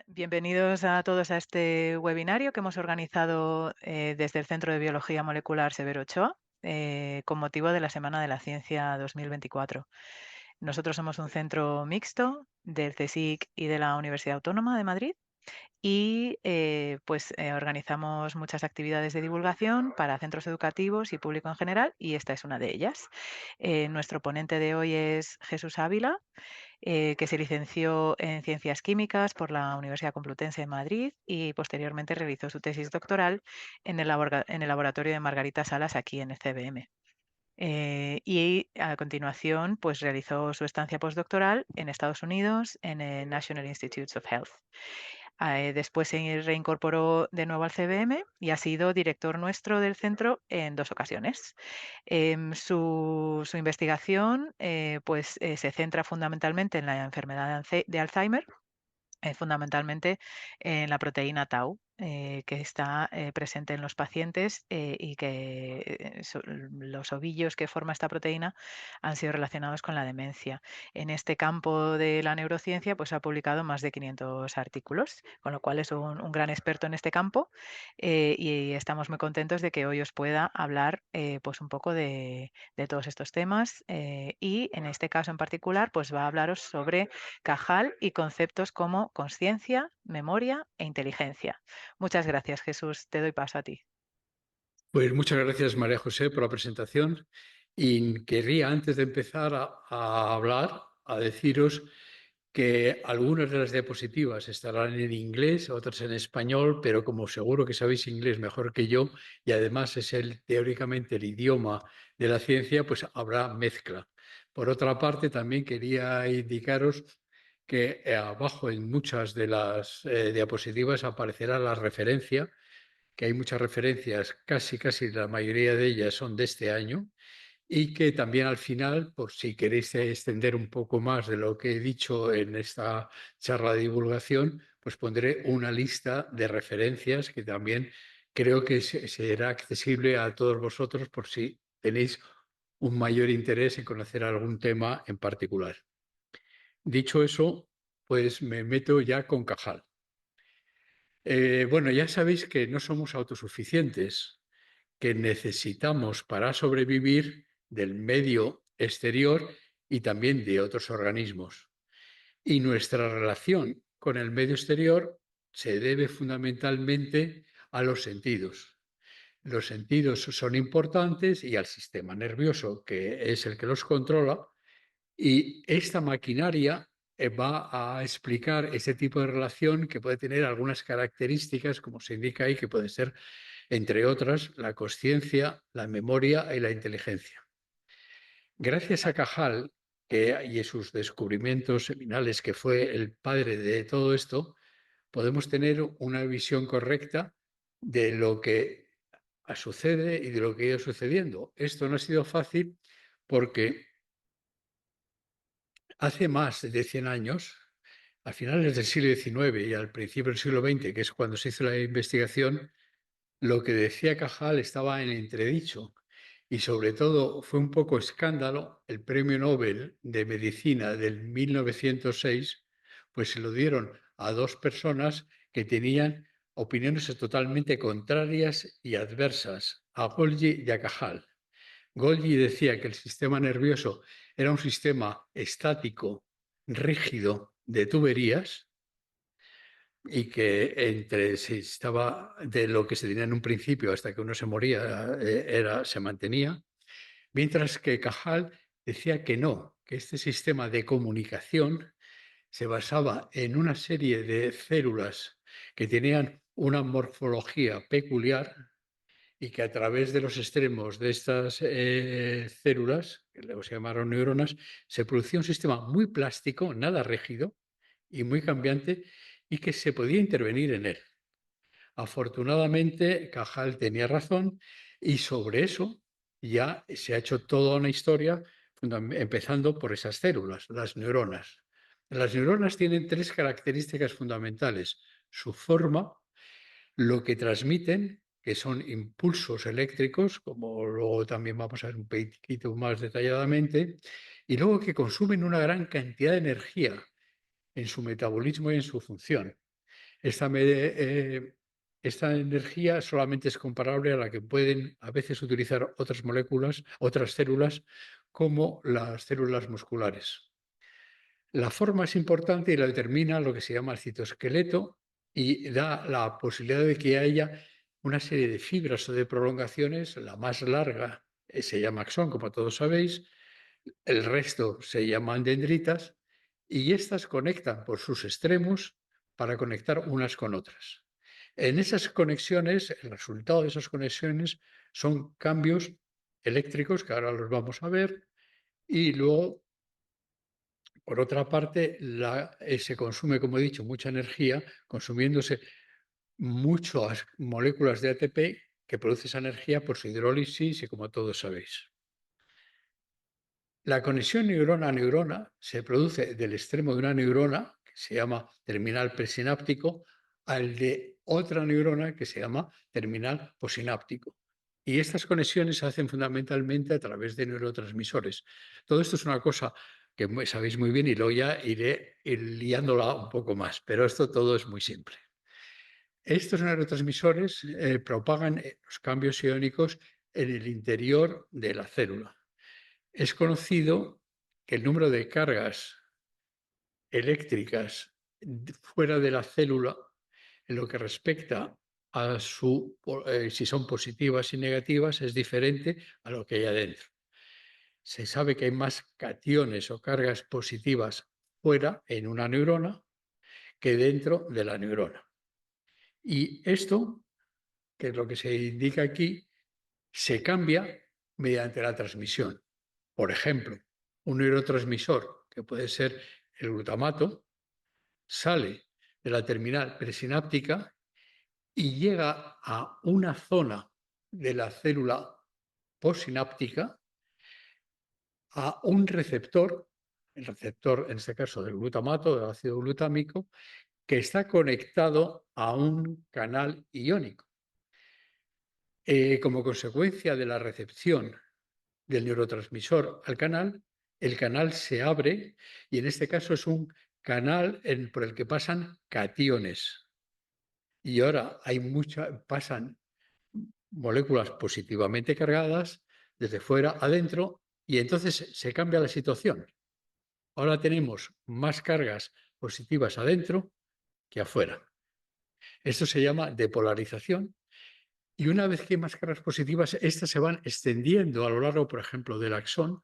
Bienvenidos a todos a este webinario que hemos organizado desde el Centro de Biología Molecular Severo Ochoa con motivo de la Semana de la Ciencia 2024. Nosotros somos un centro mixto del CSIC y de la Universidad Autónoma de Madrid y organizamos muchas actividades de divulgación para centros educativos y público en general y esta es una de ellas. Nuestro ponente de hoy es Jesús Ávila, que se licenció en Ciencias Químicas por la Universidad Complutense de Madrid y posteriormente realizó su tesis doctoral en el laboratorio de Margarita Salas aquí en el CBM. Y a continuación, pues realizó su estancia postdoctoral en Estados Unidos en el National Institutes of Health. Después se reincorporó de nuevo al CBM y ha sido director nuestro del centro en 2 ocasiones. Su investigación se centra fundamentalmente en la enfermedad de Alzheimer, fundamentalmente en la proteína tau, que está presente en los pacientes y que los ovillos que forma esta proteína han sido relacionados con la demencia. En este campo de la neurociencia, pues ha publicado más de 500 artículos, con lo cual es un gran experto en este campo y estamos muy contentos de que hoy os pueda hablar pues un poco de todos estos temas y en este caso en particular, pues va a hablaros sobre Cajal y conceptos como conciencia, memoria e inteligencia. Muchas gracias, Jesús. Te doy paso a ti. Pues muchas gracias, María José, por la presentación. Y querría, antes de empezar a hablar, a deciros que algunas de las diapositivas estarán en inglés, otras en español, pero como seguro que sabéis inglés mejor que yo, y además es teóricamente el idioma de la ciencia, pues habrá mezcla. Por otra parte, también quería indicaros que abajo en muchas de las diapositivas aparecerá la referencia, que hay muchas referencias, casi la mayoría de ellas son de este año, y que también al final, por si queréis extender un poco más de lo que he dicho en esta charla de divulgación, pues pondré una lista de referencias que también creo que será accesible a todos vosotros por si tenéis un mayor interés en conocer algún tema en particular. Dicho eso, pues me meto ya con Cajal. Bueno, ya sabéis que no somos autosuficientes, que necesitamos para sobrevivir del medio exterior y también de otros organismos. Y nuestra relación con el medio exterior se debe fundamentalmente a los sentidos. Los sentidos son importantes y al sistema nervioso, que es el que los controla, y esta maquinaria va a explicar ese tipo de relación que puede tener algunas características, como se indica ahí, que pueden ser, entre otras, la conciencia, la memoria y la inteligencia. Gracias a Cajal y a sus descubrimientos seminales, que fue el padre de todo esto, podemos tener una visión correcta de lo que sucede y de lo que ha ido sucediendo. Esto no ha sido fácil porque hace más de 100 años, a finales del siglo XIX y al principio del siglo XX, que es cuando se hizo la investigación, lo que decía Cajal estaba en entredicho y sobre todo fue un poco escándalo el premio Nobel de Medicina del 1906, pues se lo dieron a dos personas que tenían opiniones totalmente contrarias y adversas, a Golgi y a Cajal. Golgi decía que el sistema nervioso era un sistema estático, rígido, de tuberías, y que entre si estaba de lo que se tenía en un principio hasta que uno se moría, se mantenía, mientras que Cajal decía que no, que este sistema de comunicación se basaba en una serie de células que tenían una morfología peculiar y que a través de los extremos de estas células, que luego se llamaron neuronas, se producía un sistema muy plástico, nada rígido y muy cambiante, y que se podía intervenir en él. Afortunadamente, Cajal tenía razón y sobre eso ya se ha hecho toda una historia, empezando por esas células, las neuronas. Las neuronas tienen tres características fundamentales: su forma, lo que transmiten, que son impulsos eléctricos, como luego también vamos a ver un poquito más detalladamente, y luego que consumen una gran cantidad de energía en su metabolismo y en su función. Esta, esta energía solamente es comparable a la que pueden a veces utilizar otras moléculas, otras células, como las células musculares. La forma es importante y la determina lo que se llama el citoesqueleto y da la posibilidad de que haya una serie de fibras o de prolongaciones. La más larga se llama axón, como todos sabéis, el resto se llaman dendritas y estas conectan por sus extremos para conectar unas con otras. En esas conexiones, el resultado de esas conexiones son cambios eléctricos, que ahora los vamos a ver, y luego, por otra parte, se consume, como he dicho, mucha energía, consumiéndose muchas moléculas de ATP que produce esa energía por su hidrólisis y como todos sabéis. La conexión neurona a neurona se produce del extremo de una neurona, que se llama terminal presináptico, al de otra neurona que se llama terminal posináptico. Y estas conexiones se hacen fundamentalmente a través de neurotransmisores. Todo esto es una cosa que sabéis muy bien y luego ya iré liándola un poco más, pero esto todo es muy simple. Estos neurotransmisores propagan los cambios iónicos en el interior de la célula. Es conocido que el número de cargas eléctricas fuera de la célula, en lo que respecta a si son positivas y negativas, es diferente a lo que hay adentro. Se sabe que hay más cationes o cargas positivas fuera en una neurona que dentro de la neurona. Y esto, que es lo que se indica aquí, se cambia mediante la transmisión. Por ejemplo, un neurotransmisor, que puede ser el glutamato, sale de la terminal presináptica y llega a una zona de la célula postsináptica, a un receptor, el receptor en este caso del glutamato, del ácido glutámico, que está conectado a un canal iónico. Como consecuencia de la recepción del neurotransmisor al canal, el canal se abre y en este caso es un canal por el que pasan cationes. Y ahora pasan moléculas positivamente cargadas desde fuera adentro y entonces se cambia la situación. Ahora tenemos más cargas positivas adentro que afuera. Esto se llama depolarización. Y una vez que hay más cargas positivas, estas se van extendiendo a lo largo, por ejemplo, del axón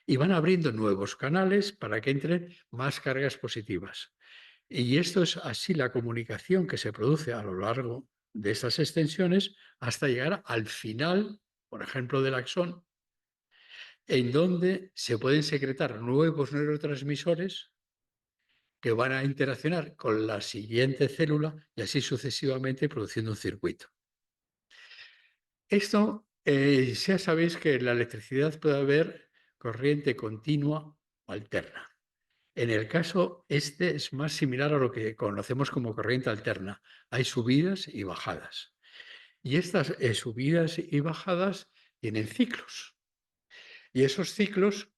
y van abriendo nuevos canales para que entren más cargas positivas. Y esto es así la comunicación que se produce a lo largo de estas extensiones hasta llegar al final, por ejemplo, del axón, en donde se pueden secretar nuevos neurotransmisores que van a interaccionar con la siguiente célula y así sucesivamente produciendo un circuito. Esto, ya sabéis que en la electricidad puede haber corriente continua o alterna. En el caso este es más similar a lo que conocemos como corriente alterna. Hay subidas y bajadas. Y estas subidas y bajadas tienen ciclos. Y esos ciclos,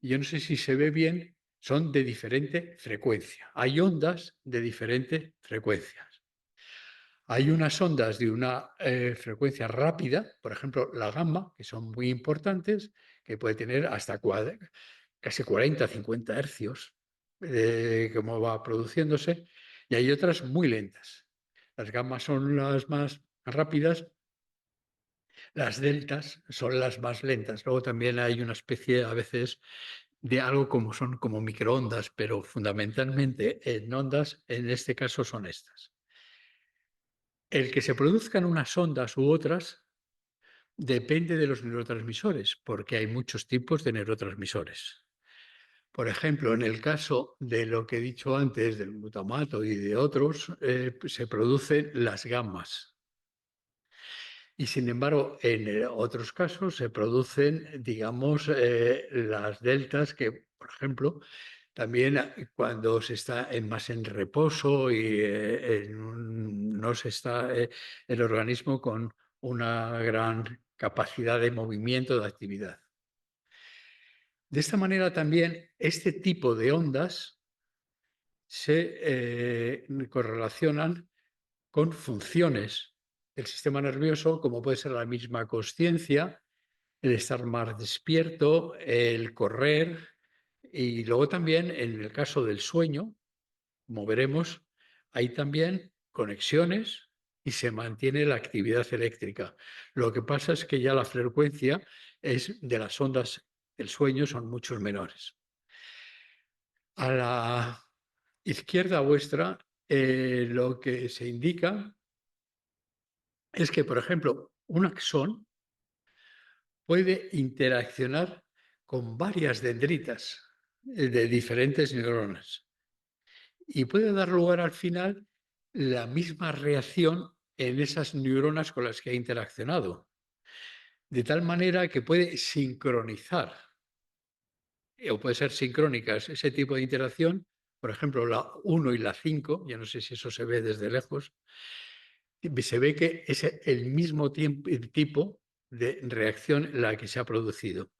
yo no sé si se ve bien, son de diferente frecuencia. Hay ondas de diferentes frecuencias. Hay unas ondas de una frecuencia rápida, por ejemplo, la gamma, que son muy importantes, que puede tener hasta casi 40, 50 hercios, como va produciéndose, y hay otras muy lentas. Las gammas son las más rápidas, las deltas son las más lentas. Luego también hay una especie a veces de algo como son como microondas, pero fundamentalmente en ondas, en este caso son estas. El que se produzcan unas ondas u otras depende de los neurotransmisores, porque hay muchos tipos de neurotransmisores. Por ejemplo, en el caso de lo que he dicho antes, del glutamato y de otros, se producen las gamas. Y sin embargo, en otros casos se producen, digamos, las deltas que, por ejemplo, también cuando se está más en reposo y no se está el organismo con una gran capacidad de movimiento, de actividad. De esta manera también este tipo de ondas se correlacionan con funciones del sistema nervioso, como puede ser la misma consciencia, el estar más despierto, el correr, y luego también en el caso del sueño, como veremos, hay también conexiones y se mantiene la actividad eléctrica. Lo que pasa es que ya la frecuencia es de las ondas del sueño son muchos menores. A la izquierda vuestra, lo que se indica es que, por ejemplo, un axón puede interaccionar con varias dendritas de diferentes neuronas y puede dar lugar al final la misma reacción en esas neuronas con las que ha interaccionado, de tal manera que puede sincronizar o puede ser sincrónicas ese tipo de interacción, por ejemplo, la 1 y la 5, ya no sé si eso se ve desde lejos, se ve que es el mismo tipo de reacción la que se ha producido.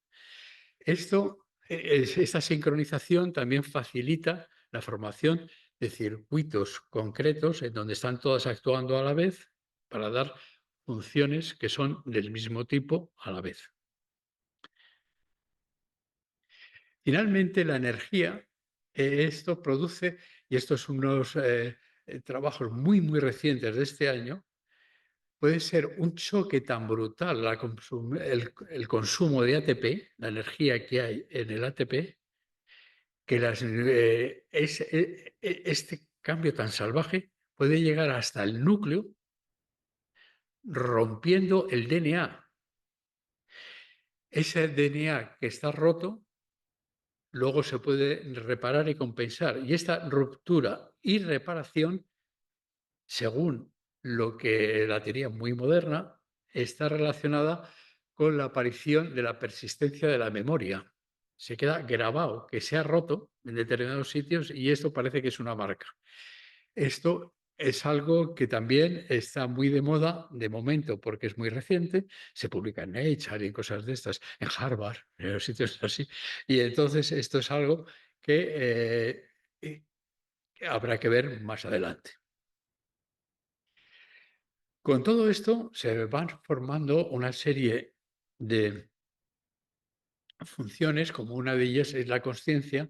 Esta sincronización también facilita la formación de circuitos concretos en donde están todas actuando a la vez para dar funciones que son del mismo tipo a la vez. Finalmente, la energía, esto produce, y estos son unos trabajos muy, muy recientes de este año, puede ser un choque tan brutal el consumo de ATP, la energía que hay en el ATP, que este cambio tan salvaje puede llegar hasta el núcleo, rompiendo el DNA. Ese DNA que está roto, luego se puede reparar y compensar. Y esta ruptura y reparación, según lo que la teoría muy moderna, está relacionada con la aparición de la persistencia de la memoria. Se queda grabado que se ha roto en determinados sitios y esto parece que es una marca. Esto es algo que también está muy de moda de momento porque es muy reciente, se publica en Nature y en cosas de estas, en Harvard, en los sitios así. Y entonces esto es algo que habrá que ver más adelante. Con todo esto se van formando una serie de funciones, como una de ellas es la consciencia,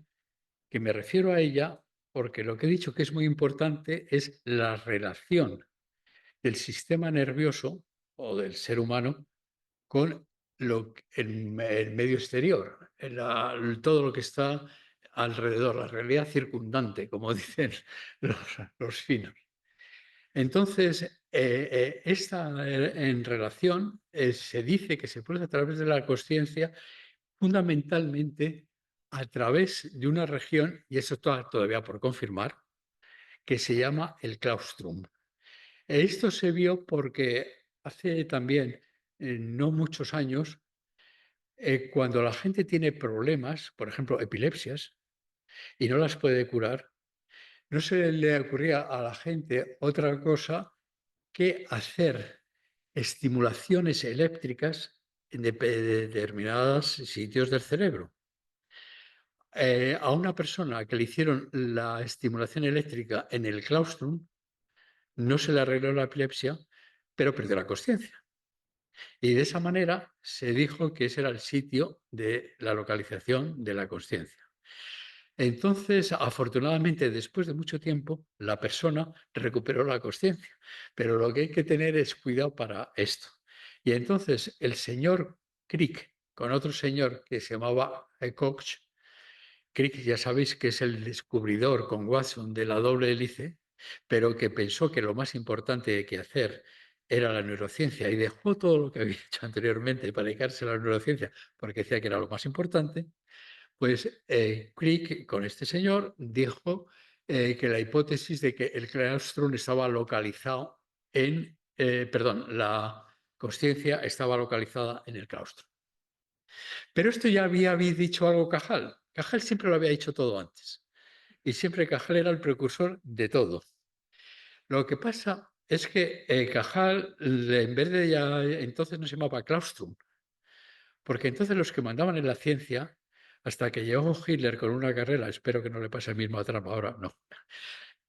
que me refiero a ella porque lo que he dicho que es muy importante es la relación del sistema nervioso o del ser humano con el medio exterior, todo lo que está alrededor, la realidad circundante, como dicen los finos. Entonces, esta en relación se dice que se produce a través de la consciencia fundamentalmente a través de una región, y eso está todavía por confirmar, que se llama el claustrum. Esto se vio porque hace también no muchos años, cuando la gente tiene problemas, por ejemplo, epilepsias, y no las puede curar, no se le ocurría a la gente otra cosa que hacer estimulaciones eléctricas en determinados sitios del cerebro. A una persona que le hicieron la estimulación eléctrica en el claustrum, no se le arregló la epilepsia, pero perdió la conciencia. Y de esa manera se dijo que ese era el sitio de la localización de la conciencia. Entonces, afortunadamente, después de mucho tiempo, la persona recuperó la conciencia. Pero lo que hay que tener es cuidado para esto. Y entonces el señor Crick, con otro señor que se llamaba Koch, Crick ya sabéis que es el descubridor con Watson de la doble hélice, pero que pensó que lo más importante que hacer era la neurociencia y dejó todo lo que había hecho anteriormente para dedicarse a la neurociencia porque decía que era lo más importante. Pues Crick, con este señor, dijo que la hipótesis de que el claustrum estaba localizado la consciencia estaba localizada en el claustro. Pero esto ya había dicho algo Cajal. Cajal siempre lo había dicho todo antes. Y siempre Cajal era el precursor de todo. Lo que pasa es que Cajal, en vez de ya, entonces no se llamaba claustrum, porque entonces los que mandaban en la ciencia hasta que llegó Hitler con una carrera, espero que no le pase el mismo a Trump ahora, no,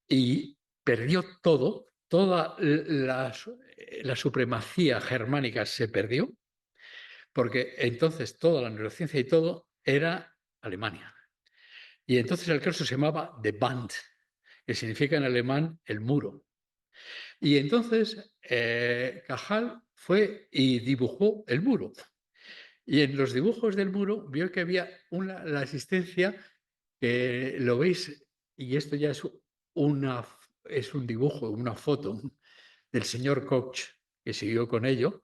y perdió todo, toda la supremacía germánica se perdió, porque entonces toda la neurociencia y todo era Alemania. Y entonces el claustro se llamaba The Wand, que significa en alemán el muro. Y entonces Cajal fue y dibujó el muro. Y en los dibujos del muro vio que había la existencia, que lo veis, y esto ya es un dibujo, una foto del señor Koch, que siguió con ello,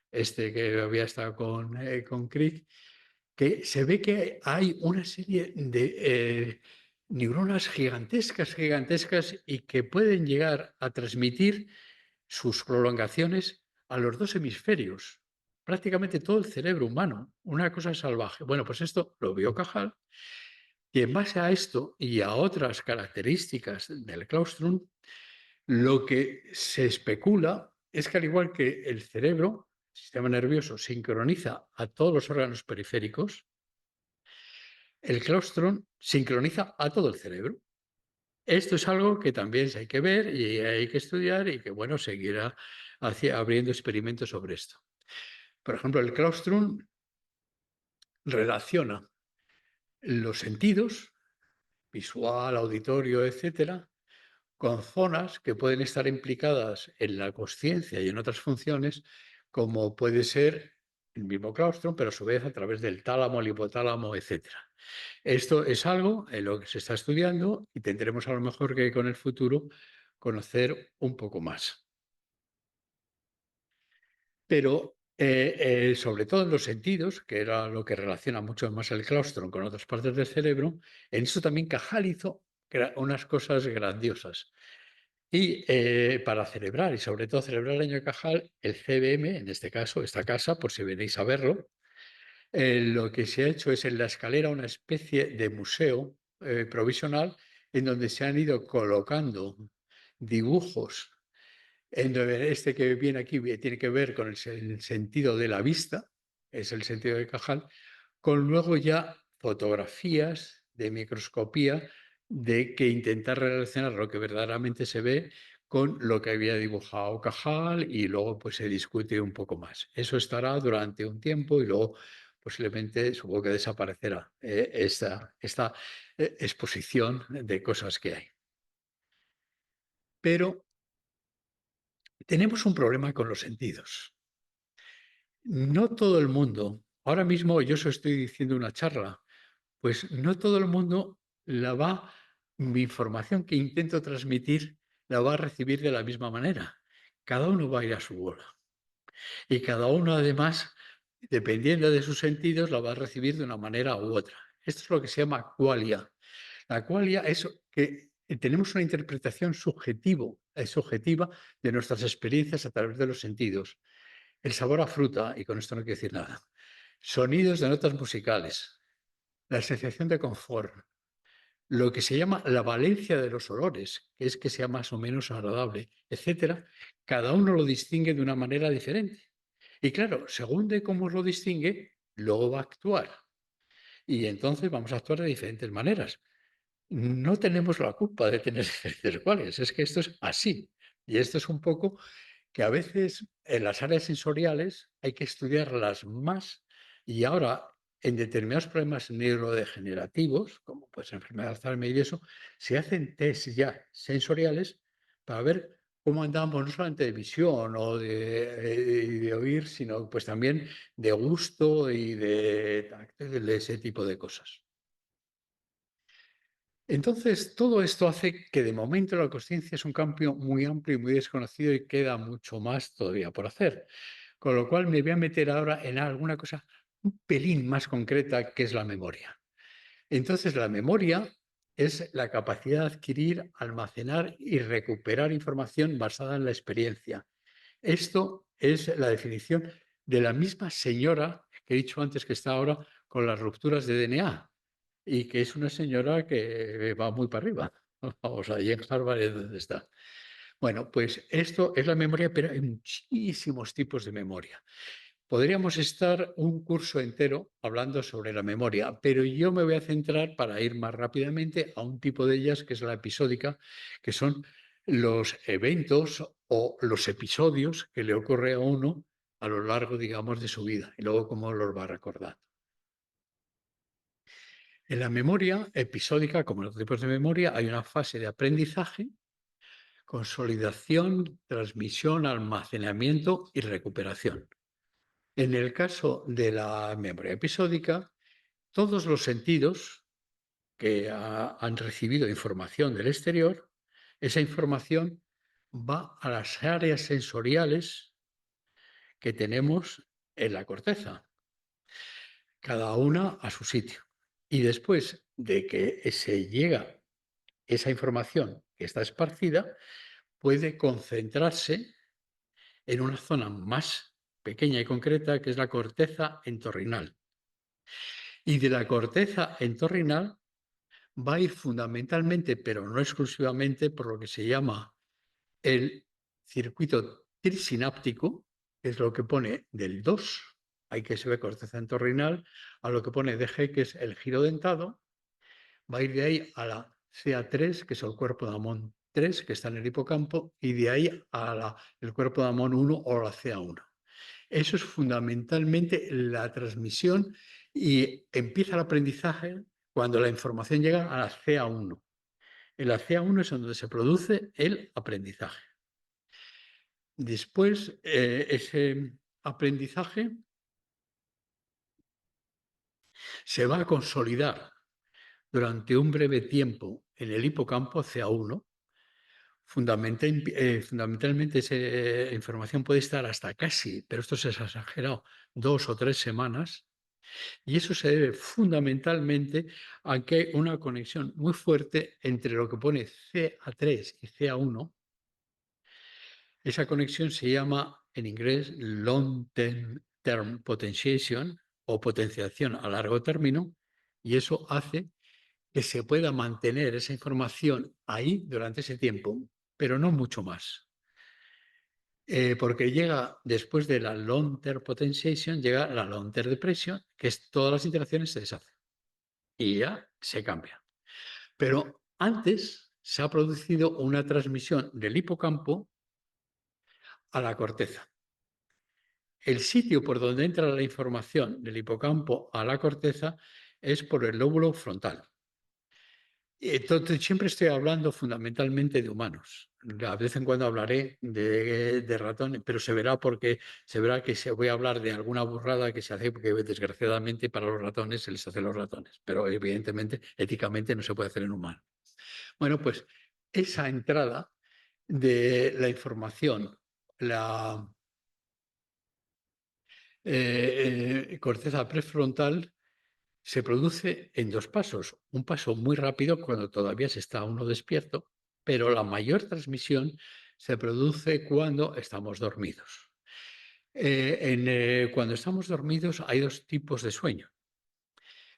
este que había estado con Crick, que se ve que hay una serie de neuronas gigantescas, gigantescas, y que pueden llegar a transmitir sus prolongaciones a los dos hemisferios, prácticamente todo el cerebro humano, una cosa salvaje. Bueno, pues esto lo vio Cajal, y en base a esto y a otras características del claustrum, lo que se especula es que, al igual que el cerebro, el sistema nervioso sincroniza a todos los órganos periféricos, el claustrum sincroniza a todo el cerebro. Esto es algo que también hay que ver y hay que estudiar, y que, bueno, seguirá abriendo experimentos sobre esto. Por ejemplo, el claustrum relaciona los sentidos, visual, auditorio, etcétera, con zonas que pueden estar implicadas en la conciencia y en otras funciones, como puede ser el mismo claustrum, pero a su vez a través del tálamo, el hipotálamo, etcétera. Esto es algo en lo que se está estudiando, y tendremos a lo mejor que con el futuro conocer un poco más. Pero sobre todo en los sentidos, que era lo que relaciona mucho más el claustro con otras partes del cerebro, en eso también Cajal hizo unas cosas grandiosas. Y para celebrar, y sobre todo celebrar el año de Cajal, el CBM, en este caso, esta casa, por si venís a verlo, lo que se ha hecho es en la escalera una especie de museo provisional, en donde se han ido colocando dibujos, en donde este que viene aquí tiene que ver con el sentido de la vista, es el sentido de Cajal, con luego ya fotografías de microscopía, de que intentar relacionar lo que verdaderamente se ve con lo que había dibujado Cajal, y luego pues se discute un poco más. Eso estará durante un tiempo y luego posiblemente supongo que desaparecerá esta exposición de cosas que hay. Pero tenemos un problema con los sentidos. No todo el mundo, ahora mismo yo os estoy diciendo una charla, pues no todo el mundo mi información que intento transmitir la va a recibir de la misma manera. Cada uno va a ir a su bola. Y cada uno, además, dependiendo de sus sentidos, la va a recibir de una manera u otra. Esto es lo que se llama qualia. La qualia es que tenemos una interpretación subjetiva de nuestras experiencias a través de los sentidos. El sabor a fruta, y con esto no quiero decir nada. Sonidos de notas musicales. La sensación de confort. Lo que se llama la valencia de los olores, que es que sea más o menos agradable, etcétera. Cada uno lo distingue de una manera diferente. Y claro, según de cómo lo distingue, luego va a actuar. Y entonces vamos a actuar de diferentes maneras. No tenemos la culpa de tener diferentes cuales, es que esto es así. Y esto es un poco que a veces en las áreas sensoriales hay que estudiarlas más, y ahora en determinados problemas neurodegenerativos, como pues enfermedad de Alzheimer y eso, se hacen test ya sensoriales para ver cómo andamos, no solamente de visión o de oír, sino pues también de gusto y de tacto, de ese tipo de cosas. Entonces, todo esto hace que de momento la conciencia es un campo muy amplio y muy desconocido, y queda mucho más todavía por hacer. Con lo cual me voy a meter ahora en alguna cosa un pelín más concreta, que es la memoria. Entonces, la memoria es la capacidad de adquirir, almacenar y recuperar información basada en la experiencia. Esto es la definición de la misma señora que he dicho antes, que está ahora con las rupturas de DNA, y que es una señora que va muy para arriba. Vamos, allí en Harvard es donde está. Bueno, pues esto es la memoria, pero hay muchísimos tipos de memoria. Podríamos estar un curso entero hablando sobre la memoria, pero yo me voy a centrar para ir más rápidamente a un tipo de ellas que es la episódica, que son los eventos o los episodios que le ocurre a uno a lo largo, digamos, de su vida y luego cómo los va recordando. En la memoria episódica, como en los tipos de memoria, hay una fase de aprendizaje, consolidación, transmisión, almacenamiento y recuperación. En el caso de la memoria episódica, todos los sentidos que han recibido información del exterior, esa información va a las áreas sensoriales que tenemos en la corteza, cada una a su sitio. Y después de que se llega esa información que está esparcida, puede concentrarse en una zona más pequeña y concreta, que es la corteza entorrinal. Y de la corteza entorrinal va a ir fundamentalmente, pero no exclusivamente, por lo que se llama el circuito trisináptico, que es lo que pone del 2, ahí que se ve corteza entorrinal, a lo que pone DG, que es el giro dentado, va a ir de ahí a la CA3, que es el cuerpo de Amón 3, que está en el hipocampo, y de ahí a el cuerpo de Amón 1 o la CA1. Eso es fundamentalmente la transmisión y empieza el aprendizaje cuando la información llega a la CA1. En la CA1 es donde se produce el aprendizaje. Después, ese aprendizaje se va a consolidar durante un breve tiempo en el hipocampo CA1. Fundamentalmente esa información puede estar hasta casi, pero esto es exagerado, 2 o 3 semanas. Y eso se debe fundamentalmente a que hay una conexión muy fuerte entre lo que pone CA3 y CA1. Esa conexión se llama en inglés Long Term Potentiation o potenciación a largo término, y eso hace que se pueda mantener esa información ahí durante ese tiempo, pero no mucho más. Porque llega después de la Long Term Potentiation, llega la Long Term Depression, que es todas las interacciones se deshacen y ya se cambia. Pero antes se ha producido una transmisión del hipocampo a la corteza. El sitio por donde entra la información del hipocampo a la corteza es por el lóbulo frontal. Entonces, siempre estoy hablando fundamentalmente de humanos. De vez en cuando hablaré de ratones, pero se verá que voy a hablar de alguna burrada que se hace, porque desgraciadamente para los ratones se les hace los ratones, pero evidentemente, éticamente no se puede hacer en humanos. Bueno, pues esa entrada de la información, la corteza prefrontal, se produce en 2 pasos. Un paso muy rápido cuando todavía se está uno despierto, pero la mayor transmisión se produce cuando estamos dormidos. Cuando estamos dormidos hay 2 tipos de sueño.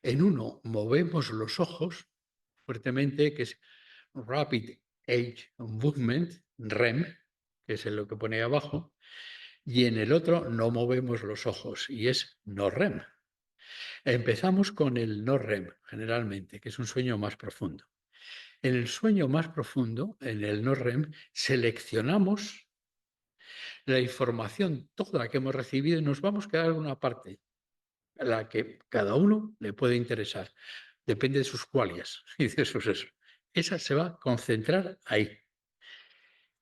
En uno movemos los ojos fuertemente, que es Rapid Age Movement, REM, que es lo que pone ahí abajo, y en el otro no movemos los ojos y es no REM. Empezamos con el no REM, generalmente, que es un sueño más profundo. En el sueño más profundo, en el no REM, seleccionamos la información toda que hemos recibido y nos vamos a quedar en una parte, a la que cada uno le puede interesar. Depende de sus cualias y de sus eso. Esa se va a concentrar ahí.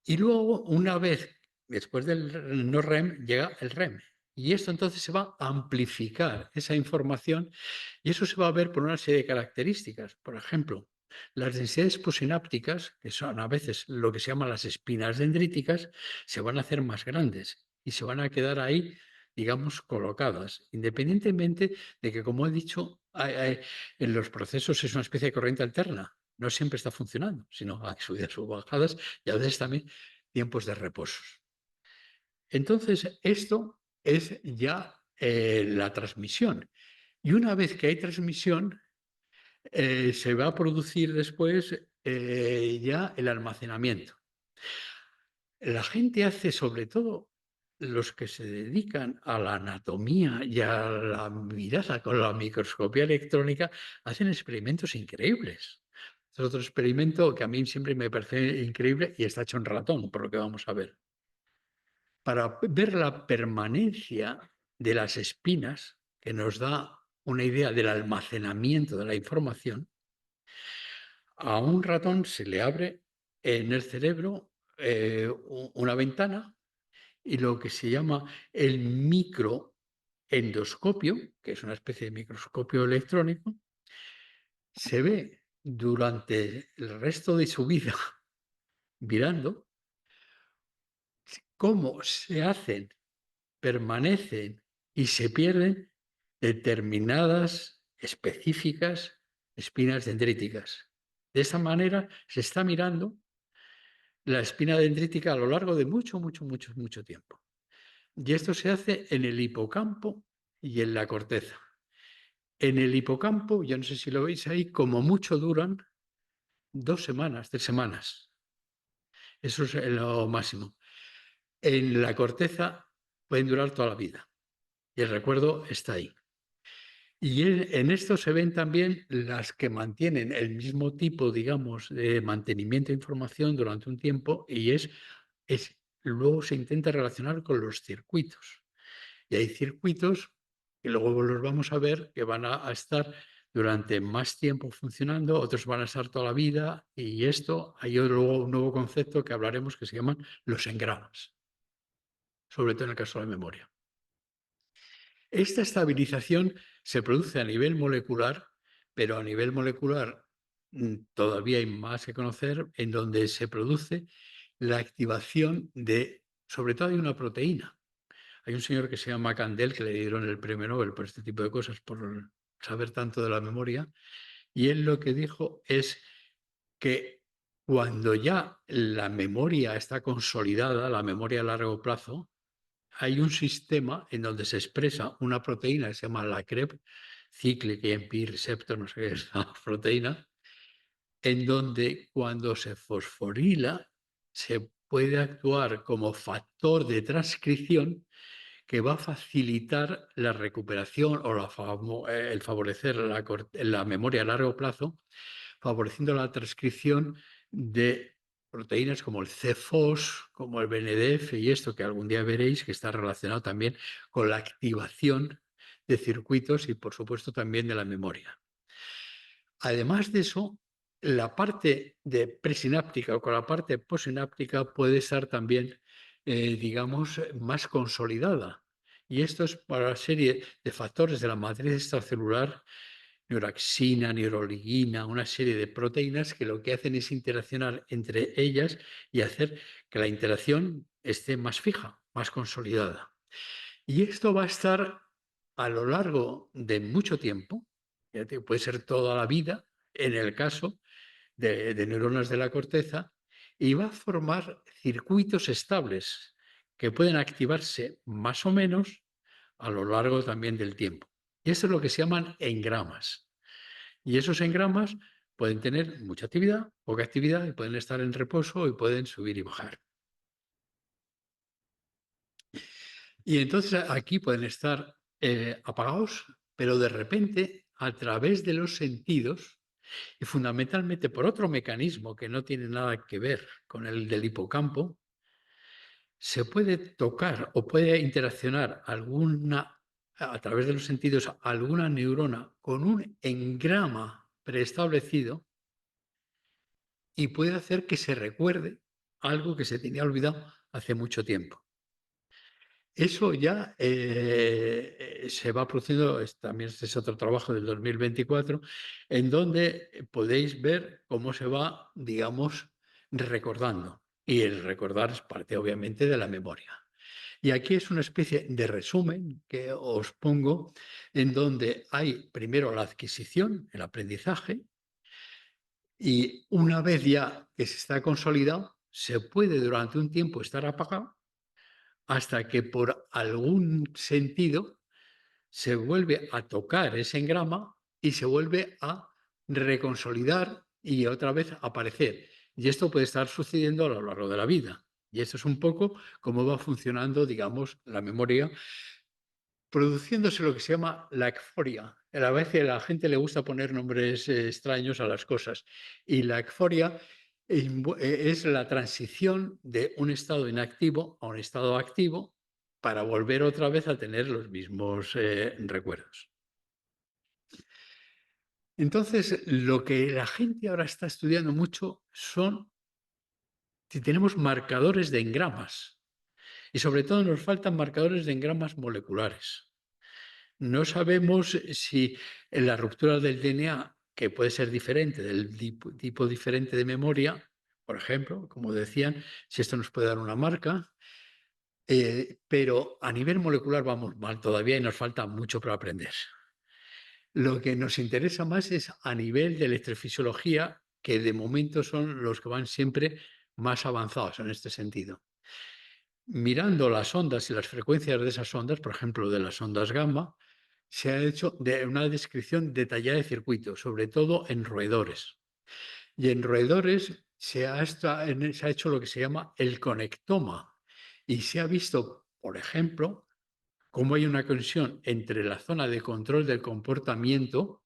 Y luego, una vez después del no REM, llega el REM. Y esto entonces se va a amplificar esa información y eso se va a ver por una serie de características. Por ejemplo, las densidades posinápticas, que son a veces lo que se llaman las espinas dendríticas, se van a hacer más grandes y se van a quedar ahí, digamos, colocadas, independientemente de que, como he dicho, en los procesos es una especie de corriente alterna. No siempre está funcionando, sino hay subidas o bajadas y a veces también tiempos de reposos. Entonces, esto es ya la transmisión. Y una vez que hay transmisión, se va a producir después ya el almacenamiento. La gente hace sobre todo los que se dedican a la anatomía y a la mirada con la microscopía electrónica hacen experimentos increíbles. Es otro experimento que a mí siempre me parece increíble y está hecho en ratón, por lo que vamos a ver. Para ver la permanencia de las espinas, que nos da una idea del almacenamiento de la información, a un ratón se le abre en el cerebro una ventana y lo que se llama el microendoscopio, que es una especie de microscopio electrónico, se ve durante el resto de su vida mirando cómo se hacen, permanecen y se pierden determinadas específicas espinas dendríticas. De esa manera se está mirando la espina dendrítica a lo largo de mucho, mucho, mucho, mucho tiempo. Y esto se hace en el hipocampo y en la corteza. En el hipocampo, yo no sé si lo veis ahí, como mucho duran 2 semanas, 3 semanas. Eso es lo máximo. En la corteza pueden durar toda la vida. Y el recuerdo está ahí. Y en esto se ven también las que mantienen el mismo tipo, digamos, de mantenimiento de información durante un tiempo y luego se intenta relacionar con los circuitos. Y hay circuitos que luego los vamos a ver que van a estar durante más tiempo funcionando, otros van a estar toda la vida y esto hay luego un nuevo concepto que hablaremos que se llaman los engramas, sobre todo en el caso de la memoria. Esta estabilización se produce a nivel molecular, pero a nivel molecular todavía hay más que conocer, en donde se produce la activación de, sobre todo hay una proteína. Hay un señor que se llama Candel, que le dieron el premio Nobel por este tipo de cosas, por saber tanto de la memoria, y él lo que dijo es que cuando ya la memoria está consolidada, la memoria a largo plazo, hay un sistema en donde se expresa una proteína que se llama la CREP, Cyclic AMP Receptor, no sé qué es la proteína, en donde cuando se fosforila se puede actuar como factor de transcripción que va a facilitar la recuperación o el favorecer la memoria a largo plazo, favoreciendo la transcripción de proteínas como el CFOS, como el BNDF y esto que algún día veréis que está relacionado también con la activación de circuitos y por supuesto también de la memoria. Además de eso, la parte de presináptica o con la parte postsináptica puede estar también, digamos, más consolidada. Y esto es para una serie de factores de la matriz extracelular, neuraxina, neuroliguina, una serie de proteínas que lo que hacen es interaccionar entre ellas y hacer que la interacción esté más fija, más consolidada. Y esto va a estar a lo largo de mucho tiempo, puede ser toda la vida, en el caso de neuronas de la corteza, y va a formar circuitos estables que pueden activarse más o menos a lo largo también del tiempo. Y esto es lo que se llaman engramas. Y esos engramas pueden tener mucha actividad, poca actividad, y pueden estar en reposo y pueden subir y bajar. Y entonces aquí pueden estar apagados, pero de repente, a través de los sentidos, y fundamentalmente por otro mecanismo que no tiene nada que ver con el del hipocampo, se puede tocar o puede interaccionar a través de los sentidos alguna neurona con un engrama preestablecido y puede hacer que se recuerde algo que se tenía olvidado hace mucho tiempo. Eso ya se va produciendo, también este es otro trabajo del 2024, en donde podéis ver cómo se va, digamos, recordando. Y el recordar es parte, obviamente, de la memoria. Y aquí es una especie de resumen que os pongo, en donde hay primero la adquisición, el aprendizaje, y una vez ya que se está consolidado, se puede durante un tiempo estar apagado hasta que por algún sentido se vuelve a tocar ese engrama y se vuelve a reconsolidar y otra vez aparecer. Y esto puede estar sucediendo a lo largo de la vida. Y esto es un poco cómo va funcionando, digamos, la memoria, produciéndose lo que se llama la ecforia. A veces a la gente le gusta poner nombres extraños a las cosas. Y la ecforia es la transición de un estado inactivo a un estado activo para volver otra vez a tener los mismos recuerdos. Entonces, lo que la gente ahora está estudiando mucho son si tenemos marcadores de engramas. Y sobre todo nos faltan marcadores de engramas moleculares. No sabemos si en la ruptura del DNA, que puede ser diferente del tipo diferente de memoria, por ejemplo, como decían, si esto nos puede dar una marca, pero a nivel molecular vamos mal todavía y nos falta mucho por aprender. Lo que nos interesa más es a nivel de electrofisiología, que de momento son los que van siempre más avanzados en este sentido. Mirando las ondas y las frecuencias de esas ondas, por ejemplo, de las ondas gamma, se ha hecho una descripción detallada de circuitos, sobre todo en roedores. Y en roedores se ha hecho lo que se llama el conectoma. Y se ha visto, por ejemplo, cómo hay una conexión entre la zona de control del comportamiento,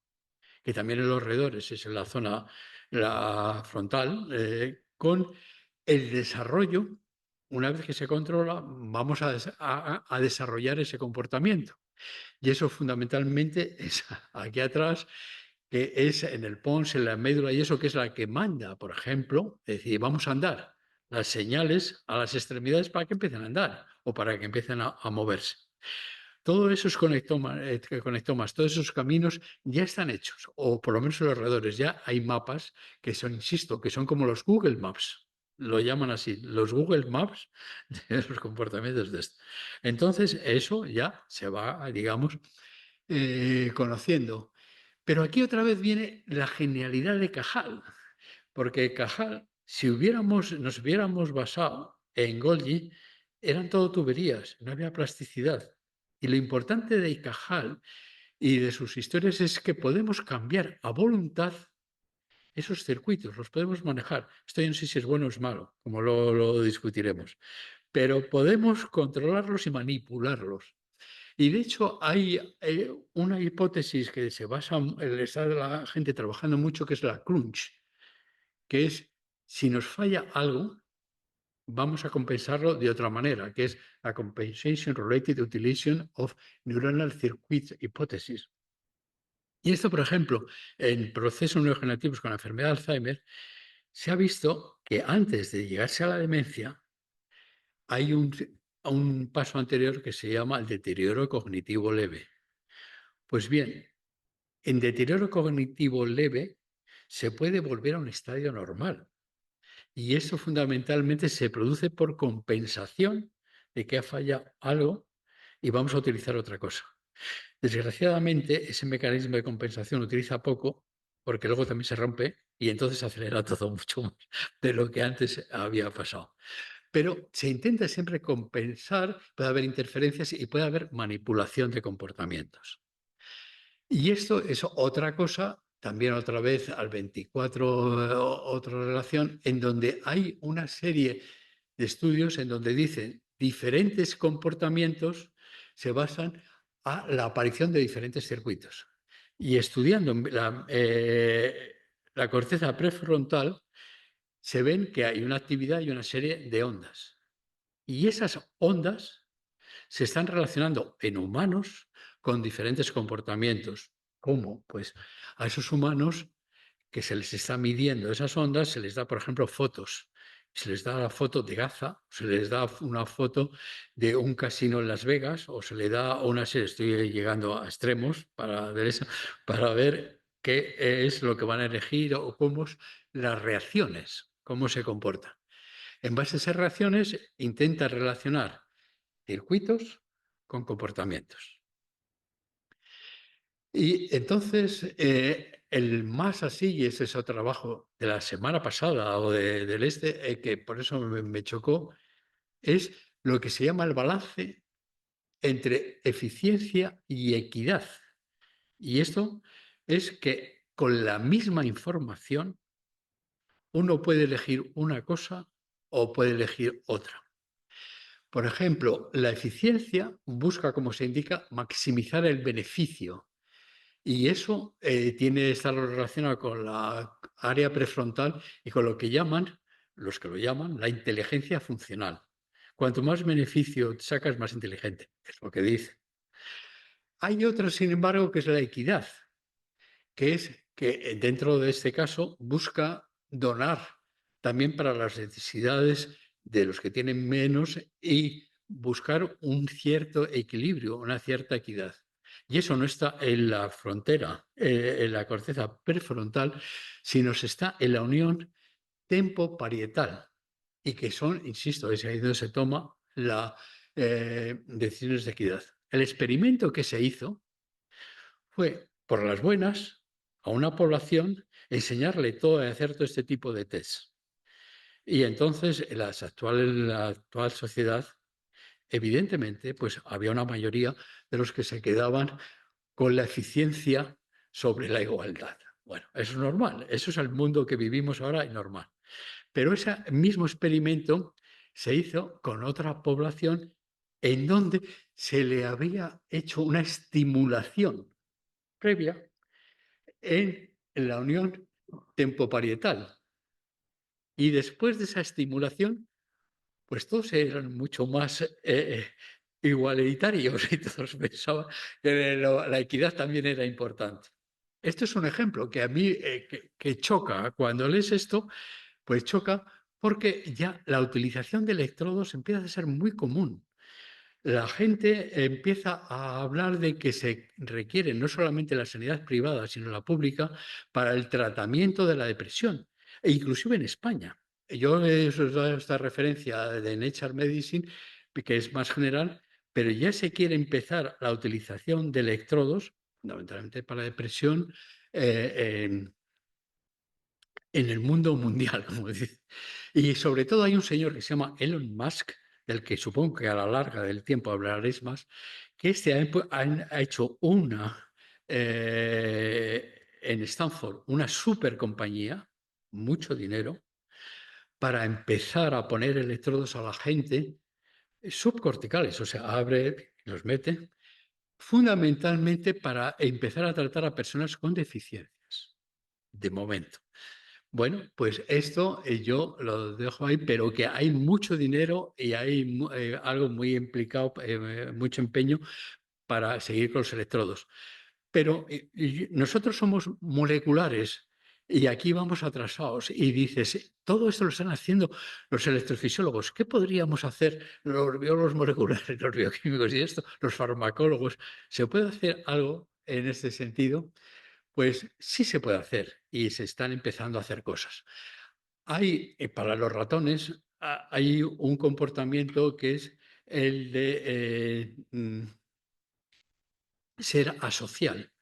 que también en los roedores es en la zona la frontal, con el desarrollo. Una vez que se controla, vamos a desarrollar ese comportamiento. Y eso fundamentalmente es aquí atrás, que es en el pons, en la médula, y eso que es la que manda, por ejemplo, es decir, vamos a andar las señales a las extremidades para que empiecen a andar o para que empiecen a moverse. Todos esos conectomas, todos esos caminos ya están hechos, o por lo menos en los alrededores ya hay mapas que son, insisto, que son como los Google Maps, lo llaman así, los Google Maps de los comportamientos de esto. Entonces, eso ya se va, digamos, conociendo. Pero aquí otra vez viene la genialidad de Cajal, porque Cajal, si nos hubiéramos basado en Golgi, eran todo tuberías, no había plasticidad. Y lo importante de Cajal y de sus historias es que podemos cambiar a voluntad esos circuitos, los podemos manejar. Esto yo no sé si es bueno o es malo, como lo discutiremos, pero podemos controlarlos y manipularlos. Y de hecho hay una hipótesis que se basa, está la gente trabajando mucho, que es la crunch, que es si nos falla algo, vamos a compensarlo de otra manera, que es la Compensation Related Utilization of Neuronal Circuit Hypothesis. Y esto, por ejemplo, en procesos neurodegenerativos con la enfermedad de Alzheimer, se ha visto que antes de llegarse a la demencia, hay un paso anterior que se llama el deterioro cognitivo leve. Pues bien, en deterioro cognitivo leve se puede volver a un estadio normal. Y eso fundamentalmente se produce por compensación de que ha fallado algo y vamos a utilizar otra cosa. Desgraciadamente, ese mecanismo de compensación utiliza poco porque luego también se rompe y entonces acelera todo mucho más de lo que antes había pasado. Pero se intenta siempre compensar, puede haber interferencias y puede haber manipulación de comportamientos. Y esto es otra cosa, también otra vez al 24, otra relación, en donde hay una serie de estudios en donde dicen diferentes comportamientos se basan a la aparición de diferentes circuitos. Y estudiando la corteza prefrontal, se ven que hay una actividad y una serie de ondas. Y esas ondas se están relacionando en humanos con diferentes comportamientos. ¿Cómo? Pues a esos humanos que se les está midiendo esas ondas, se les da, por ejemplo, fotos. Se les da la foto de Gaza, se les da una foto de un casino en Las Vegas, o se le da una serie, estoy llegando a extremos para ver eso, para ver qué es lo que van a elegir o cómo es las reacciones, cómo se comportan. En base a esas reacciones, intenta relacionar circuitos con comportamientos. Y entonces, el más así, y ese es otro trabajo de la semana pasada o del que por eso me chocó, es lo que se llama el balance entre eficiencia y equidad. Y esto es que con la misma información uno puede elegir una cosa o puede elegir otra. Por ejemplo, la eficiencia busca, como se indica, maximizar el beneficio. Y eso está relacionado con la área prefrontal y con lo que llaman, los que lo llaman, la inteligencia funcional. Cuanto más beneficio sacas, más inteligente, es lo que dice. Hay otra, sin embargo, que es la equidad, que es que dentro de este caso busca donar también para las necesidades de los que tienen menos y buscar un cierto equilibrio, una cierta equidad. Y eso no está en la frontera, en la corteza prefrontal, sino se está en la unión tempoparietal, y que son, insisto, es ahí donde se toma las decisiones de equidad. El experimento que se hizo fue, por las buenas, a una población enseñarle hacer todo este tipo de test. Y entonces, en la actual sociedad, evidentemente, pues había una mayoría de los que se quedaban con la eficiencia sobre la igualdad. Bueno, eso es normal, eso es el mundo que vivimos ahora y normal. Pero ese mismo experimento se hizo con otra población en donde se le había hecho una estimulación previa en la unión tempoparietal. Y después de esa estimulación, pues todos eran mucho más igualitarios y todos pensaban que la equidad también era importante. Esto es un ejemplo que a mí que choca. Cuando lees esto, pues choca porque ya la utilización de electrodos empieza a ser muy común. La gente empieza a hablar de que se requiere no solamente la sanidad privada, sino la pública para el tratamiento de la depresión, e inclusive en España. Yo os he dado esta referencia de Nature Medicine, que es más general, pero ya se quiere empezar la utilización de electrodos, fundamentalmente para la depresión, eh, en el mundo mundial, como dice. Y sobre todo hay un señor que se llama Elon Musk, del que supongo que a la larga del tiempo hablaréis más, que ha hecho en Stanford una super compañía, mucho dinero, para empezar a poner electrodos a la gente subcorticales, o sea, abre, los mete, fundamentalmente para empezar a tratar a personas con deficiencias, de momento. Bueno, pues esto yo lo dejo ahí, pero que hay mucho dinero y hay algo muy implicado, mucho empeño para seguir con los electrodos. Pero nosotros somos moleculares y aquí vamos atrasados. Y dices, todo esto lo están haciendo los electrofisiólogos. ¿Qué podríamos hacer los biólogos moleculares, los bioquímicos y esto, los farmacólogos? ¿Se puede hacer algo en este sentido? Pues sí se puede hacer y se están empezando a hacer cosas. Para los ratones, hay un comportamiento que es el de ser asocial.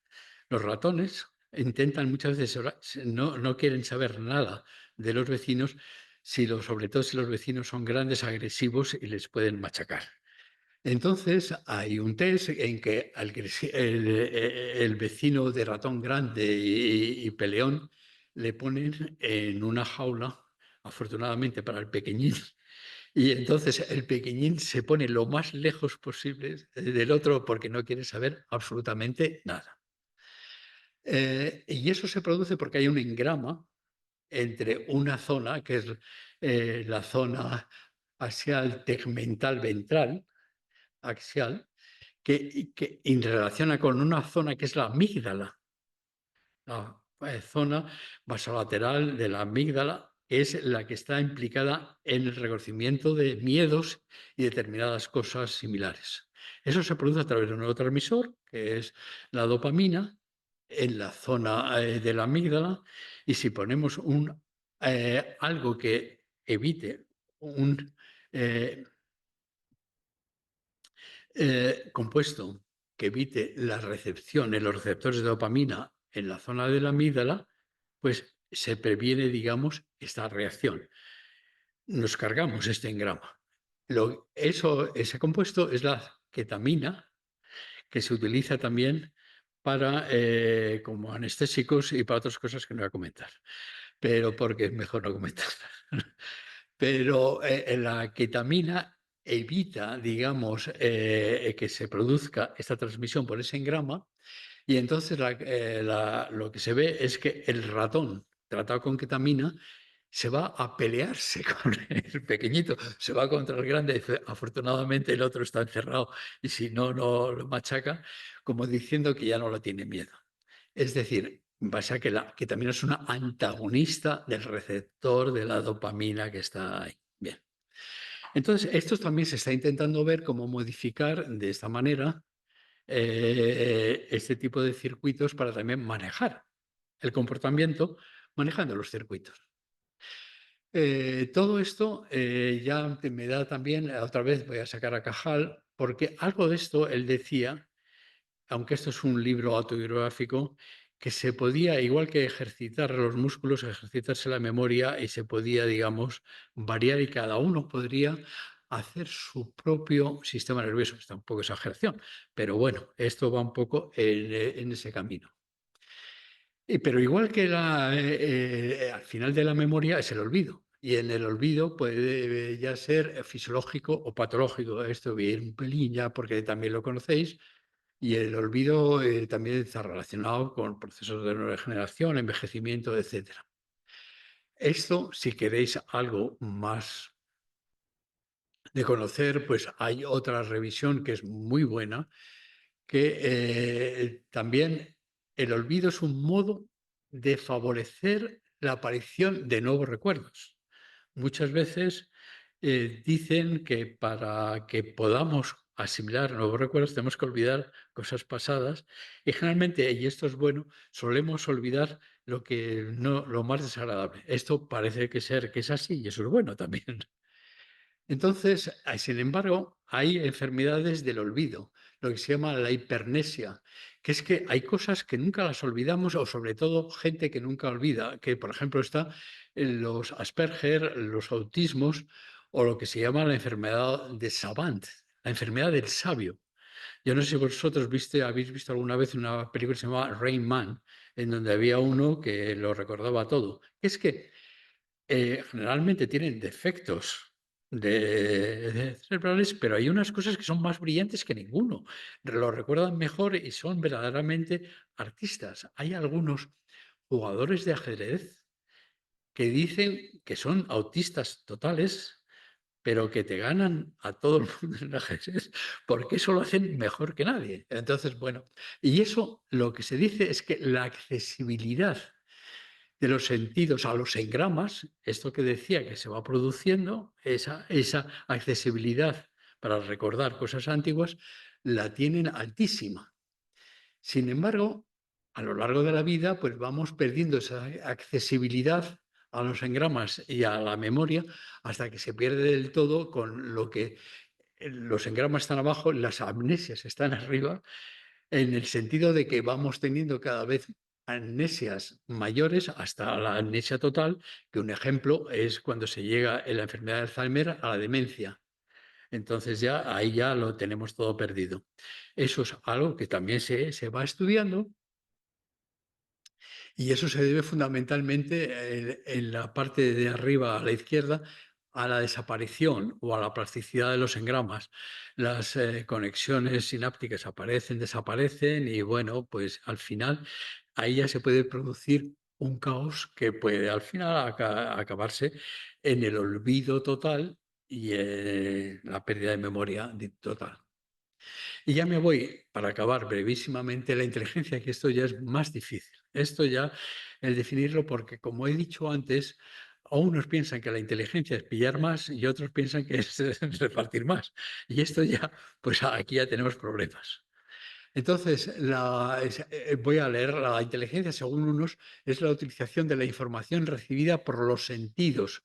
Los ratones intentan muchas veces, no quieren saber nada de los vecinos, sobre todo si los vecinos son grandes, agresivos y les pueden machacar. Entonces, hay un test en que el vecino de ratón grande y peleón le ponen en una jaula, afortunadamente para el pequeñín, y entonces el pequeñín se pone lo más lejos posible del otro porque no quiere saber absolutamente nada. Y eso se produce porque hay un engrama entre una zona, que es la zona axial tegmental ventral, axial, que relaciona con una zona que es la amígdala, la zona basolateral de la amígdala, es la que está implicada en el reconocimiento de miedos y determinadas cosas similares. Eso se produce a través de un neurotransmisor, que es la dopamina, en la zona de la amígdala, y si ponemos algo que evite un compuesto que evite la recepción en los receptores de dopamina en la zona de la amígdala, pues se previene, digamos, esta reacción. Nos cargamos este engrama. Ese compuesto es la ketamina, que se utiliza también como anestésicos y para otras cosas que no voy a comentar, pero porque es mejor no comentar. pero, la ketamina evita, digamos, que se produzca esta transmisión por ese engrama y entonces lo que se ve es que el ratón tratado con ketamina se va a pelearse con el pequeñito, se va contra el grande. Dice, afortunadamente el otro está encerrado y si no, no lo machaca, como diciendo que ya no le tiene miedo. Es decir, pasa que la ketamina es una antagonista del receptor de la dopamina que está ahí. Bien. Entonces, esto también se está intentando ver cómo modificar de esta manera este tipo de circuitos para también manejar el comportamiento manejando los circuitos. Todo esto ya me da también, otra vez voy a sacar a Cajal, porque algo de esto él decía, aunque esto es un libro autobiográfico, que se podía, igual que ejercitar los músculos, ejercitarse la memoria y se podía, digamos, variar y cada uno podría hacer su propio sistema nervioso. Está un poco exageración, pero bueno, esto va un poco en ese camino. Pero igual que al final de la memoria es el olvido. Y en el olvido puede ya ser fisiológico o patológico. Esto voy a ir un pelín ya porque también lo conocéis. Y el olvido también está relacionado con procesos de neurodegeneración, envejecimiento, etcétera. Esto, si queréis algo más de conocer, pues hay otra revisión que es muy buena, que también el olvido es un modo de favorecer la aparición de nuevos recuerdos. Muchas veces dicen que para que podamos asimilar nuevos recuerdos tenemos que olvidar cosas pasadas y generalmente, y esto es bueno, solemos olvidar lo que no, lo más desagradable. Esto parece que es así y eso es bueno también. Entonces, sin embargo, hay enfermedades del olvido, lo que se llama la hipernesia, que es que hay cosas que nunca las olvidamos o sobre todo gente que nunca olvida, que por ejemplo está en los Asperger, los autismos o lo que se llama la enfermedad de Savant, la enfermedad del sabio. Yo no sé si vosotros habéis visto alguna vez una película que se llama Rain Man, en donde había uno que lo recordaba todo. Es que generalmente tienen defectos cerebrales, pero hay unas cosas que son más brillantes que ninguno. Lo recuerdan mejor y son verdaderamente artistas. Hay algunos jugadores de ajedrez que dicen que son autistas totales, pero que te ganan a todo el mundo en el ajedrez, porque eso lo hacen mejor que nadie. Entonces, bueno, y eso lo que se dice es que la accesibilidad de los sentidos a los engramas, esto que decía que se va produciendo, esa accesibilidad para recordar cosas antiguas, la tienen altísima. Sin embargo, a lo largo de la vida, pues vamos perdiendo esa accesibilidad a los engramas y a la memoria hasta que se pierde del todo con lo que los engramas están abajo, las amnesias están arriba en el sentido de que vamos teniendo cada vez amnesias mayores hasta la amnesia total, que un ejemplo es cuando se llega en la enfermedad de Alzheimer a la demencia. Entonces ya ahí ya lo tenemos todo perdido. Eso es algo que también se va estudiando y eso se debe fundamentalmente en la parte de arriba a la izquierda a la desaparición o a la plasticidad de los engramas. Las conexiones sinápticas aparecen, desaparecen y bueno, pues al final ahí ya se puede producir un caos que puede al final acabarse en el olvido total y la pérdida de memoria total. Y ya me voy, para acabar brevísimamente, la inteligencia, que esto ya es más difícil. Esto ya, el definirlo, porque como he dicho antes, a unos piensan que la inteligencia es pillar más y otros piensan que es repartir más. Y esto ya, pues aquí ya tenemos problemas. Entonces, voy a leer, la inteligencia, según unos, es la utilización de la información recibida por los sentidos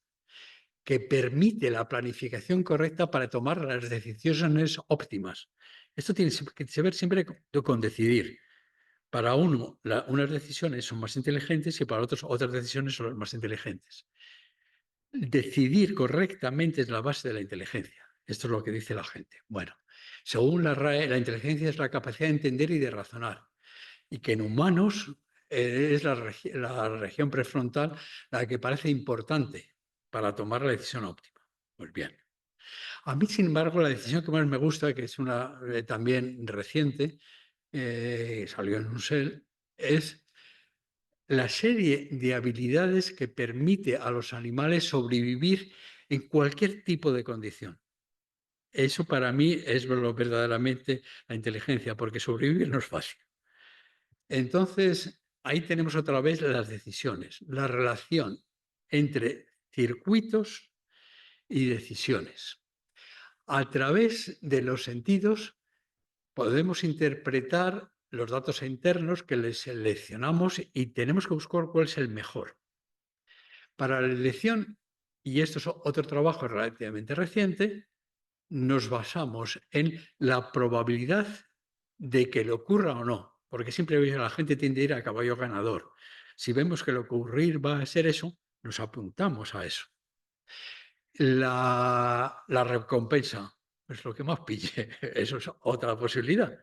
que permite la planificación correcta para tomar las decisiones óptimas. Esto tiene que ver siempre con decidir. Para uno, unas decisiones son más inteligentes y para otros, otras decisiones son más inteligentes. Decidir correctamente es la base de la inteligencia. Esto es lo que dice la gente. Bueno, según la RAE, la inteligencia es la capacidad de entender y de razonar. Y que en humanos es la región prefrontal la que parece importante para tomar la decisión óptima. Pues bien. A mí, sin embargo, la decisión que más me gusta, que es una también reciente, salió en un SEL, es la serie de habilidades que permite a los animales sobrevivir en cualquier tipo de condición. Eso para mí es lo verdaderamente la inteligencia, porque sobrevivir no es fácil. Entonces, ahí tenemos otra vez las decisiones, la relación entre circuitos y decisiones. A través de los sentidos podemos interpretar los datos internos que les seleccionamos y tenemos que buscar cuál es el mejor. Para la elección, y esto es otro trabajo relativamente reciente, nos basamos en la probabilidad de que le ocurra o no, porque siempre la gente tiende a ir a caballo ganador. Si vemos que lo ocurrir va a ser eso, nos apuntamos a eso. La recompensa es lo que más pille, eso es otra posibilidad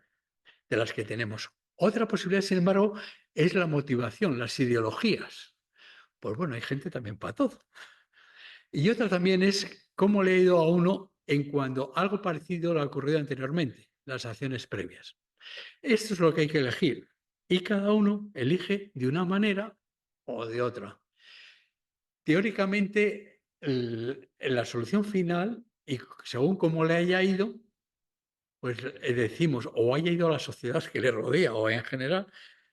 de las que tenemos. Otra posibilidad, sin embargo, es la motivación, las ideologías. Pues bueno, hay gente también para todo. Y otra también es cómo le ha ido a uno en cuando algo parecido le ha ocurrido anteriormente, las acciones previas. Esto es lo que hay que elegir. Y cada uno elige de una manera o de otra. Teóricamente, la solución final, y según cómo le haya ido, pues decimos, o haya ido a la sociedad que le rodea, o en general,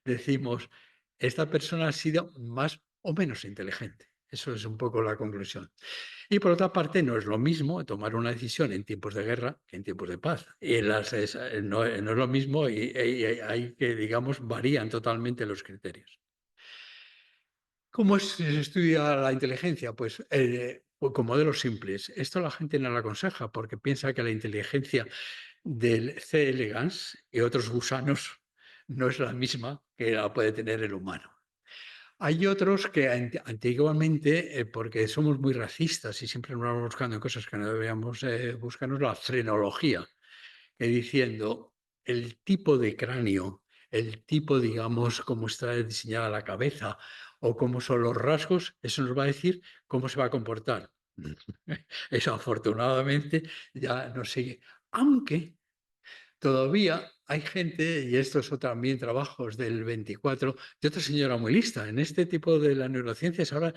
decimos, esta persona ha sido más o menos inteligente. Eso es un poco la conclusión. Y por otra parte, no es lo mismo tomar una decisión en tiempos de guerra que en tiempos de paz. Y no es lo mismo y hay que, digamos, varían totalmente los criterios. ¿Cómo se estudia la inteligencia? Pues con modelos simples. Esto la gente no lo aconseja porque piensa que la inteligencia del C. elegans y otros gusanos no es la misma que la puede tener el humano. Hay otros que antiguamente, porque somos muy racistas y siempre nos vamos buscando en cosas que no deberíamos buscarnos, la frenología, que diciendo el tipo de cráneo, el tipo, digamos, cómo está diseñada la cabeza o cómo son los rasgos, eso nos va a decir cómo se va a comportar. Eso afortunadamente ya no sigue. Aunque todavía hay gente, y estos son también trabajos del 24, de otra señora muy lista. En este tipo de las neurociencias ahora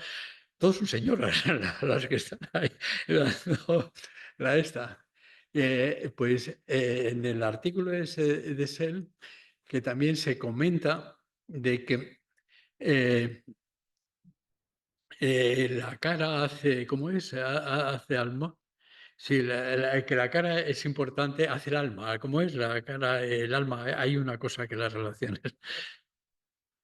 todos son señoras las que están ahí dando la esta. En el artículo ese de SEL, que también se comenta de que eh, la cara hace, ¿cómo es? Hace alma. Sí, que la cara es importante, hace el alma. ¿Cómo es? La cara, el alma, hay una cosa que las relaciones.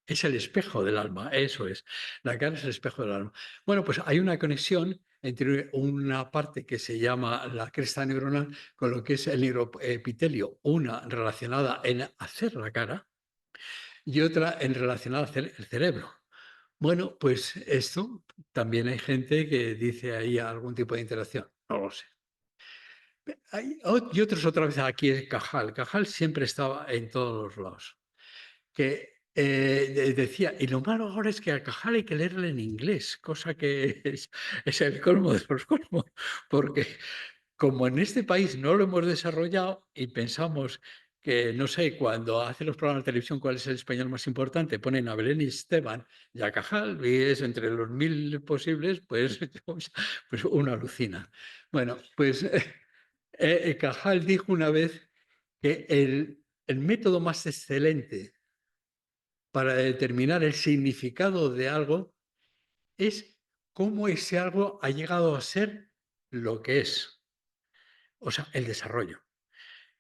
Es el espejo del alma, eso es. La cara es el espejo del alma. Bueno, pues hay una conexión entre una parte que se llama la cresta neuronal con lo que es el neuroepitelio, una relacionada en hacer la cara y otra en relacionada a hacer el cerebro. Bueno, pues esto también hay gente que dice ahí algún tipo de interacción, no lo sé. Y otros otra vez aquí es Cajal. Cajal siempre estaba en todos los lados. Que decía, y lo malo ahora es que a Cajal hay que leerle en inglés, cosa que es el colmo de los colmos, porque como en este país no lo hemos desarrollado y pensamos que, no sé, cuando hacen los programas de televisión cuál es el español más importante, ponen a Belén y Esteban y a Cajal, y es entre los 1000 posibles, pues uno alucina. Bueno, pues Cajal dijo una vez que el método más excelente para determinar el significado de algo es cómo ese algo ha llegado a ser lo que es, o sea, el desarrollo.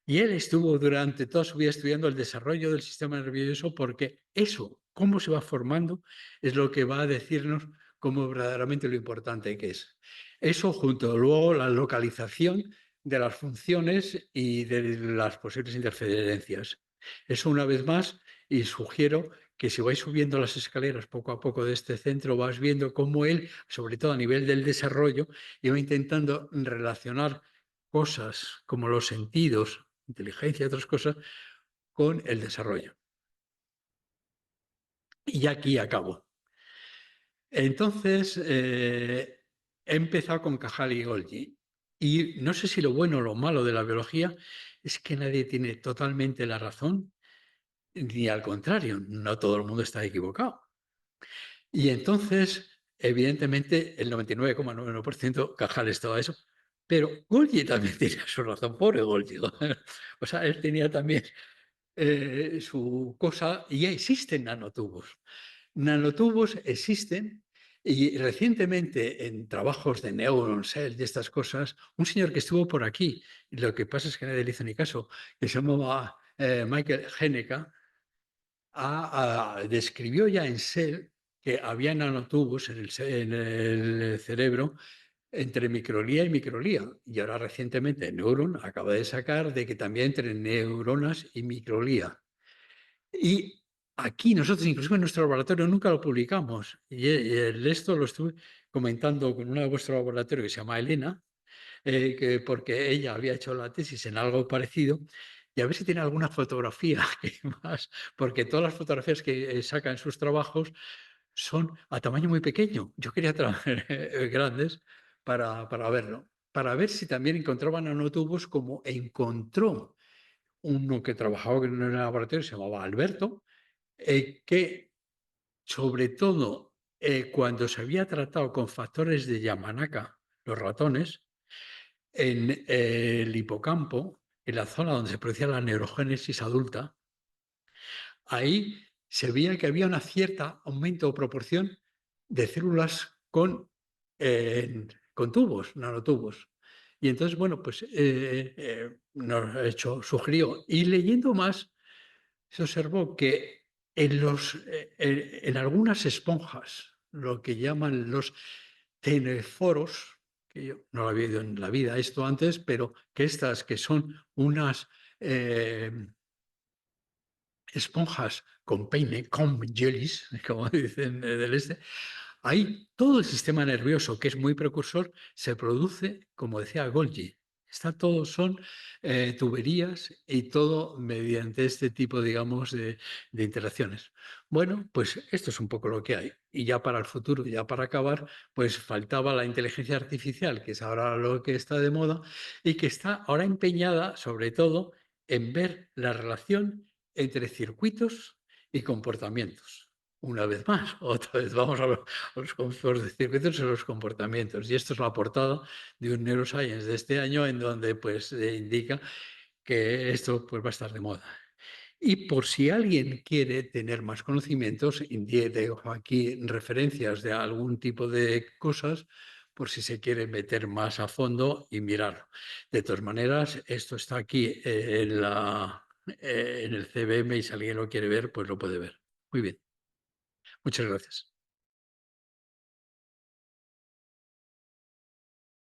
Y él estuvo durante toda su vida estudiando el desarrollo del sistema nervioso porque eso, cómo se va formando, es lo que va a decirnos cómo verdaderamente lo importante que es. Eso junto luego la localización de las funciones y de las posibles interferencias. Eso una vez más, y sugiero que si vais subiendo las escaleras poco a poco de este centro, vas viendo cómo él, sobre todo a nivel del desarrollo, iba intentando relacionar cosas como los sentidos, inteligencia y otras cosas, con el desarrollo. Y aquí acabo. Entonces, he empezado con Cajal y Golgi. Y no sé si lo bueno o lo malo de la biología es que nadie tiene totalmente la razón, ni al contrario, no todo el mundo está equivocado. Y entonces, evidentemente, el 99,99% Cajal es todo eso. Pero Golgi también tiene su razón, pobre Golgi. O sea, él tenía también su cosa, y ya existen nanotubos. Nanotubos existen y recientemente en trabajos de Neuron Cell y estas cosas, un señor que estuvo por aquí, y lo que pasa es que nadie le hizo ni caso, que se llamaba Michael Heneka, describió ya en Cell que había nanotubos en el cerebro entre microlía y microlía. Y ahora recientemente Neuron acaba de sacar de que también entre neuronas y microlía. Y aquí nosotros, incluso en nuestro laboratorio, nunca lo publicamos. Esto lo estuve comentando con una de vuestro laboratorio que se llama Elena, porque ella había hecho la tesis en algo parecido. Y a ver si tiene alguna fotografía que más, porque todas las fotografías que saca en sus trabajos son a tamaño muy pequeño. Yo quería traer grandes para verlo, para ver si también encontraban nanotubos como encontró uno que trabajaba en el laboratorio, se llamaba Alberto, que sobre todo cuando se había tratado con factores de Yamanaka, los ratones, en el hipocampo, en la zona donde se producía la neurogénesis adulta, ahí se veía que había una cierta aumento o proporción de células con tubos, nanotubos. Y entonces, bueno, pues nos ha hecho, sugirió. Y leyendo más, se observó que en algunas esponjas, lo que llaman los teneforos, que yo no lo había oído en la vida esto antes, pero que estas que son unas eh, esponjas con peine, comb jellies, como dicen del este, ahí todo el sistema nervioso, que es muy precursor, se produce, como decía Golgi. Está todo, son tuberías y todo mediante este tipo, digamos, de interacciones. Bueno, pues esto es un poco lo que hay. Y ya para el futuro, ya para acabar, pues faltaba la inteligencia artificial, que es ahora lo que está de moda y que está ahora empeñada, sobre todo, en ver la relación entre circuitos y comportamientos. Una vez más, otra vez vamos los circuitos y los comportamientos. Y esto es la portada de un Neuroscience de este año en donde pues, se indica que esto pues, va a estar de moda. Y por si alguien quiere tener más conocimientos, dejo aquí referencias de algún tipo de cosas por si se quiere meter más a fondo y mirarlo. De todas maneras, esto está aquí en el CBM y si alguien lo quiere ver, pues lo puede ver. Muy bien, muchas gracias.